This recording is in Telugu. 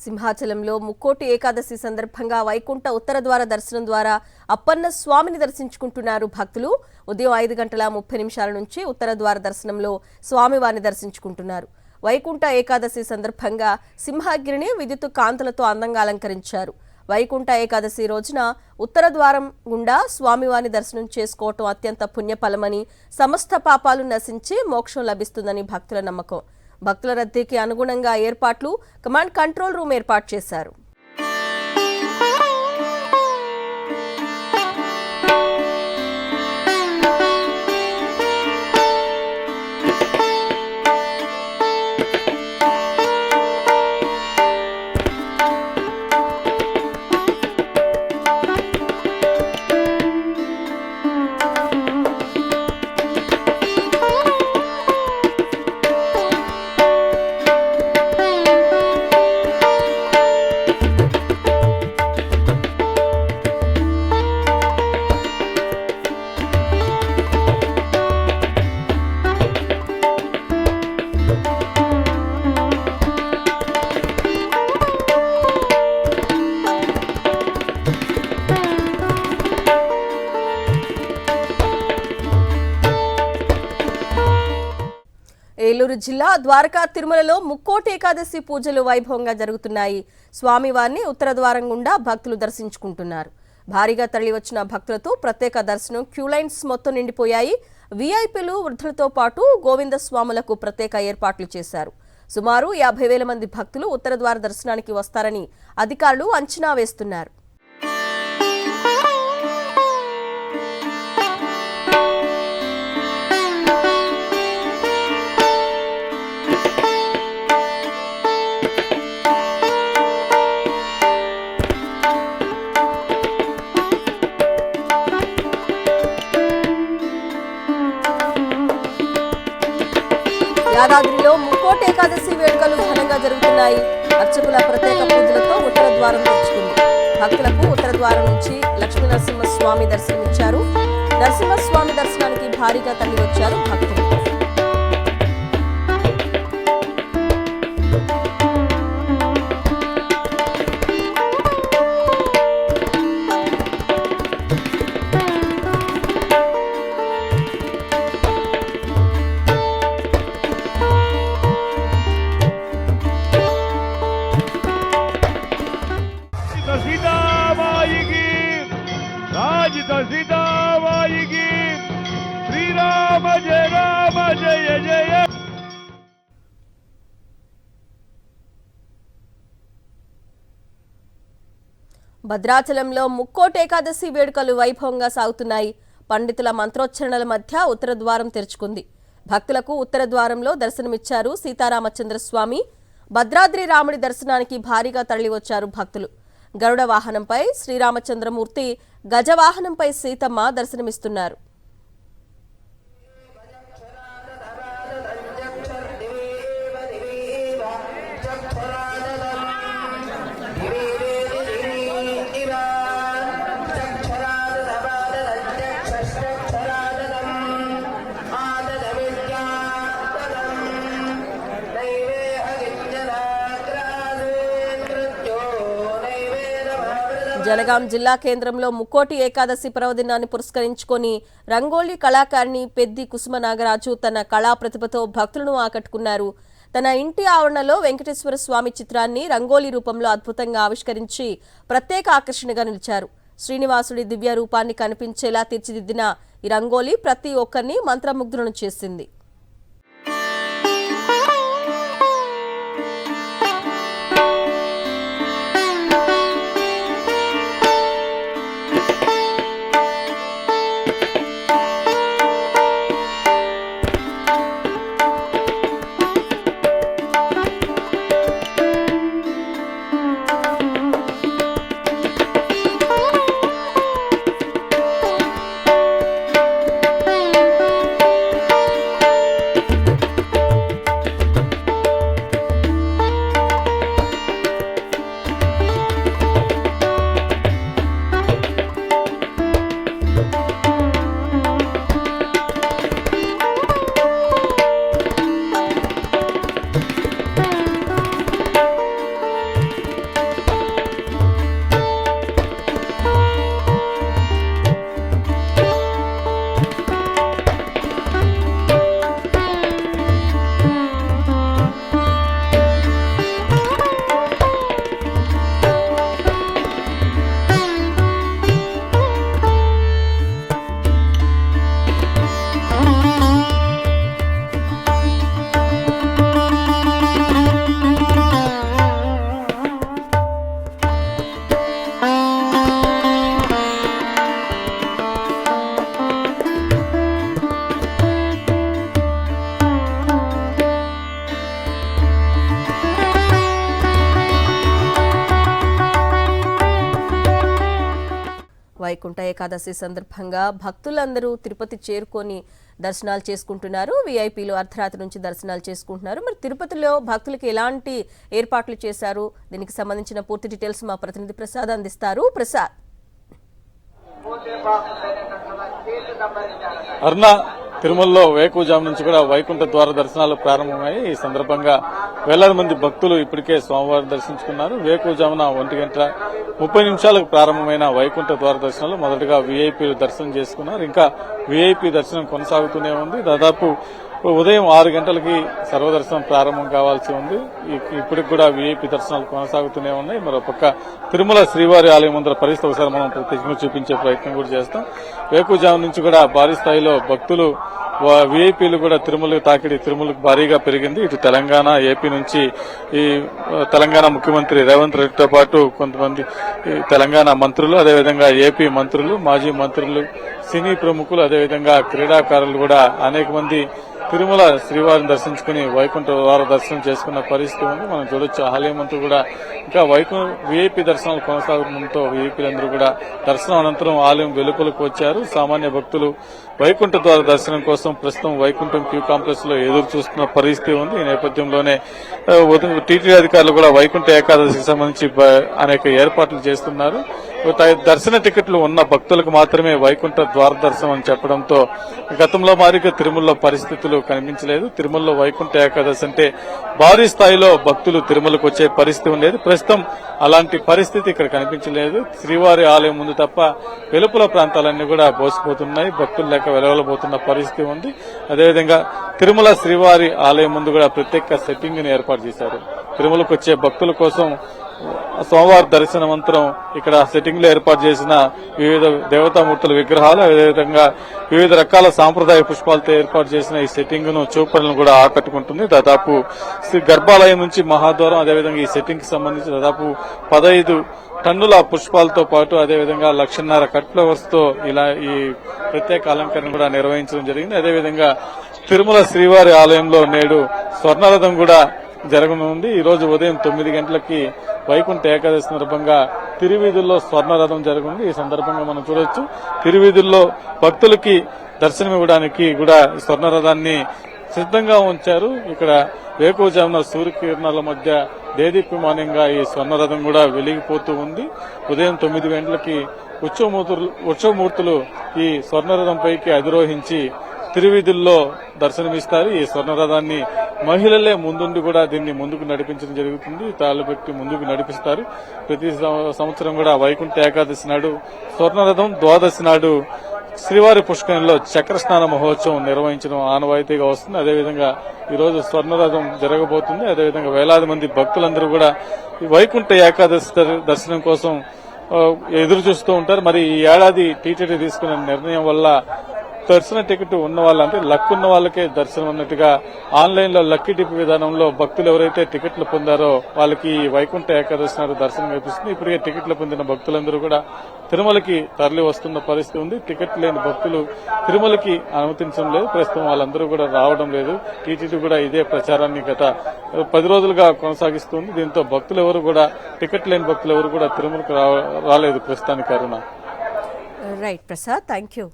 సింహాచలంలో ముక్కోటి ఏకాదశి సందర్భంగా వైకుంఠ ఉత్తర ద్వార దర్శనం ద్వారా అప్పన్న స్వామిని దర్శించుకుంటున్నారు భక్తులు. ఉదయం 5:30 నుంచి ఉత్తర ద్వార దర్శనంలో స్వామివారిని దర్శించుకుంటున్నారు. వైకుంఠ ఏకాదశి సందర్భంగా సింహగిరిని విద్యుత్ కాంతులతో అందంగా అలంకరించారు. వైకుంఠ ఏకాదశి రోజున ఉత్తర ద్వారం గుండా స్వామివారిని దర్శనం చేసుకోవటం అత్యంత పుణ్యఫలమని, సమస్త పాపాలు నశించి మోక్షం లభిస్తుందని భక్తుల నమ్మకం. భక్తుల రద్దీకి అనుగుణంగా ఏర్పాట్లు కమాండ్ కంట్రోల్ రూమ్ ఏర్పాటు చేశారు. ఏలూరు జిల్లా ద్వారకా తిరుమలలో ముక్కోటి ఏకాదశి పూజలు వైభవంగా జరుగుతున్నాయి. స్వామివారిని ఉత్తర ద్వారం గుండా భక్తులు దర్శించుకుంటున్నారు. భారీగా తరలివచ్చిన భక్తులతో ప్రత్యేక దర్శనం క్యూ లైన్స్ మొత్తం నిండిపోయాయి. వీఐపీలు, వృద్ధులతో పాటు గోవింద స్వాములకు ప్రత్యేక ఏర్పాట్లు చేశారు. సుమారు 50,000 మంది భక్తులు ఉత్తర ద్వార దర్శనానికి వస్తారని అధికారులు అంచనా వేస్తున్నారు. యాదాద్రిలో ముక్కోటి ఏకాదశి వేడుకలు ఘనంగా జరుగుతున్నాయి. అర్చకుల ప్రత్యేక పూజలతో ఉత్తర ద్వారం తెరుచుకుంది. భక్తులకు ఉత్తర ద్వారం నుంచి లక్ష్మీ నరసింహస్వామి దర్శనమిచ్చారు. నరసింహస్వామి దర్శనానికి భారీగా తరలివచ్చారు భక్తులు. శ్రీరామ జయ రామ జయ జయ. భద్రాచలంలో ముక్కోటి ఏకాదశి వేడుకలు వైభవంగా సాగుతున్నాయి. పండితుల మంత్రోచ్చరణల మధ్య ఉత్తర ద్వారం తెరుచుకుంది. భక్తులకు ఉత్తర ద్వారంలో దర్శనమిచ్చారు సీతారామచంద్రస్వామి. భద్రాద్రి రాముడి దర్శనానికి భారీగా తరలివచ్చారు భక్తులు. గరుడ వాహనంపై శ్రీరామచంద్రమూర్తి, గజవాహనంపై సీతమ్మ దర్శనమిస్తున్నారు. జనగాం జిల్లా కేంద్రంలో ముక్కోటి ఏకాదశి పర్వదినాన్ని పురస్కరించుకొని రంగోలీ కళాకారిణి పెద్ది కుసుమ నాగరాజు తన కళా ప్రతిభతో భక్తులను ఆకట్టుకున్నారు. తన ఇంటి ఆవరణలో వెంకటేశ్వర స్వామి చిత్రాన్ని రంగోలీ రూపంలో అద్భుతంగా ఆవిష్కరించి ప్రత్యేక ఆకర్షణగా నిలిచారు. శ్రీనివాసుడి దివ్య రూపాన్ని కనిపించేలా తీర్చిదిద్దిన ఈ రంగోలీ ప్రతి ఒక్కరిని మంత్రముగ్ధులను చేసింది. వైకుంఠ ఏకాదశి సందర్భంగా భక్తులందరూ తిరుపతి చేరుకొని దర్శనాలు చేసుకుంటున్నారు. వీఐపీలు అర్ధరాత్రి నుంచి దర్శనాలు చేసుకుంటున్నారు. మరి తిరుపతిలో భక్తులకు ఎలాంటి ఏర్పాట్లు చేశారు? దీనికి సంబంధించిన పూర్తి డీటెయిల్స్ మా ప్రతినిధి ప్రసాద్ అందిస్తారు. ప్రసాద్. అరుణ, తిరుమలలో వేకువజాము నుంచి కూడా వైకుంఠ ద్వార దర్శనాలు ప్రారంభమయ్యాయి. ఈ సందర్భంగా వేలాది మంది భక్తులు ఇప్పటికే స్వామివారిని దర్శించుకున్నారు. వేకువజామున 1:30 ప్రారంభమైన వైకుంఠ ద్వార దర్శనాలు మొదటగా వీఐపీలు దర్శనం చేసుకున్నారు. ఇంకా వీఐపీ దర్శనం కొనసాగుతూనే ఉంది. దాదాపు ఉదయం 6 గంటలకి సర్వదర్శనం ప్రారంభం కావాల్సి ఉంది. ఇప్పటికి కూడా వీఐపీ దర్శనాలు కొనసాగుతూనే ఉన్నాయి. మరోపక్క తిరుమల శ్రీవారి ఆలయం ముందర పరిస్థితి ఒకసారి మనం ప్రత్యేకంగా చూపించే ప్రయత్నం కూడా చేస్తాం. వేకువజాము నుంచి కూడా భారీ స్థాయిలో భక్తులు వీఐపీలు కూడా తిరుమలకు భారీగా పెరిగింది. ఇటు తెలంగాణ, ఏపీ నుంచి ఈ తెలంగాణ ముఖ్యమంత్రి రేవంత్ రెడ్డితో పాటు కొంతమంది తెలంగాణ మంత్రులు, అదేవిధంగా ఏపీ మంత్రులు, మాజీ మంత్రులు, సినీ ప్రముఖులు, అదేవిధంగా క్రీడాకారులు కూడా అనేక మంది తిరుమల శ్రీవారిని దర్శించుకుని వైకుంఠ ద్వార దర్శనం చేసుకున్న పరిస్థితి ఉంది. మనం చూడొచ్చు ఆలయం అంతా కూడా ఇంకా వీఐపీ దర్శనాలు కొనసాగడంతో వీఐపీలందరూ కూడా దర్శనం అనంతరం ఆలయం వెలుపలకు వచ్చారు. సామాన్య భక్తులు వైకుంఠ ద్వార దర్శనం కోసం ప్రస్తుతం వైకుంఠం క్యూ కాంప్లెక్స్ లో ఎదురు చూస్తున్న పరిస్థితి ఉంది. ఈ నేపథ్యంలోనే టీటీడీ అధికారులు కూడా వైకుంఠ ఏకాదశికి సంబంధించి అనేక ఏర్పాట్లు చేస్తున్నారు. దర్శన టికెట్లు ఉన్న భక్తులకు మాత్రమే వైకుంఠ ద్వార దర్శనం అని చెప్పడంతో గతంలో మాదిరిగా తిరుమలలో పరిస్థితులు కనిపించలేదు. తిరుమలలో వైకుంఠ ఏకాదశి అంటే భారీ స్థాయిలో భక్తులు తిరుమలకు వచ్చే పరిస్థితి ఉండేది. ప్రస్తుతం అలాంటి పరిస్థితి ఇక్కడ కనిపించలేదు. శ్రీవారి ఆలయం ముందు తప్ప వెలుపల ప్రాంతాలన్నీ కూడా బోసిపోతున్నాయి. భక్తులు లేక వెలవలబోతున్న పరిస్థితి ఉంది. అదేవిధంగా తిరుమల శ్రీవారి ఆలయం ముందు కూడా ప్రత్యేక సెట్టింగ్ ని ఏర్పాటు చేశారు. తిరుమలకు వచ్చే భక్తుల కోసం సోమవారం దర్శనానంతరం ఇక్కడ సెట్టింగ్ లో ఏర్పాటు చేసిన వివిధ దేవతామూర్తుల విగ్రహాలు, అదేవిధంగా వివిధ రకాల సాంప్రదాయ పుష్పాలతో ఏర్పాటు చేసిన ఈ సెట్టింగ్ ను చూపలను కూడా ఆకట్టుకుంటుంది. దాదాపు గర్భాలయం నుంచి మహాద్వారం, అదేవిధంగా ఈ సెట్టింగ్ కి సంబంధించి దాదాపు 15 టన్నుల పుష్పాలతో పాటు అదేవిధంగా 1.5 కట్ ఫ్లవర్స్ తో ఇలా ఈ ప్రత్యేక అలంకరణ కూడా నిర్వహించడం జరిగింది. అదేవిధంగా తిరుమల శ్రీవారి ఆలయంలో నేడు స్వర్ణరథం కూడా జరగనుంది. ఈ రోజు ఉదయం 9 గంటలకి వైకుంఠ ఏకాదశి సందర్భంగా తిరువీధుల్లో స్వర్ణరథం జరగనుంది. ఈ సందర్భంగా మనం చూడొచ్చు తిరువీధుల్లో భక్తులకి దర్శనం ఇవ్వడానికి కూడా స్వర్ణరథాన్ని సిద్ధంగా ఉంచారు. ఇక్కడ వేకువజామున సూర్యకిరణాల మధ్య దేదీప్యమానంగా ఈ స్వర్ణరథం కూడా వెలిగిపోతూ ఉంది. ఉదయం 9 గంటలకి ఉత్సవమూర్తులు ఈ స్వర్ణరథం పైకి అధిరోహించి తిరువీధుల్లో దర్శనమిస్తారు. ఈ స్వర్ణరథాన్ని మహిళలే ముందుండి కూడా దీన్ని ముందుకు నడిపించడం జరుగుతుంది. తాళ్లు పెట్టి ముందుకు నడిపిస్తారు. ప్రతి సంవత్సరం కూడా వైకుంఠ ఏకాదశి నాడు స్వర్ణరథం, ద్వాదశి నాడు శ్రీవారి పుష్కరంలో చక్ర స్నాన మహోత్సవం నిర్వహించడం ఆనవాయితీగా వస్తుంది. అదేవిధంగా ఈ రోజు స్వర్ణరథం జరగబోతుంది. అదేవిధంగా వేలాది మంది భక్తులందరూ కూడా వైకుంఠ ఏకాదశి దర్శనం కోసం ఎదురు చూస్తూ ఉంటారు. మరి ఈ ఏడాది టీటీడీ తీసుకున్న నిర్ణయం వల్ల దర్శన టికెట్ ఉన్న వాళ్ళంటే లక్ ఉన్న వాళ్ళకే దర్శనం అన్నట్టుగా ఆన్లైన్ లో లక్కీ టిప్ విధానంలో భక్తులు ఎవరైతే టికెట్లు పొందారో వాళ్ళకి వైకుంఠ ఏకాదశి నాడు దర్శనం కల్పిస్తుంది. ఇప్పటికే టికెట్లు పొందిన భక్తులందరూ కూడా తిరుమలకి తరలి వస్తున్న పరిస్థితి ఉంది. టికెట్ లేని భక్తులు తిరుమలకి అనుమతించడం లేదు. ప్రస్తుతం వాళ్ళందరూ కూడా రావడం లేదు. టీటీడీ కూడా ఇదే ప్రచారాన్ని గత 10 రోజులుగా కొనసాగిస్తుంది. దీంతో భక్తులు ఎవరు కూడా టికెట్ లేని భక్తులు ఎవరు కూడా తిరుమలకు రాలేదు ప్రస్తుతానికి. Aruna. Right Prasad, thank you.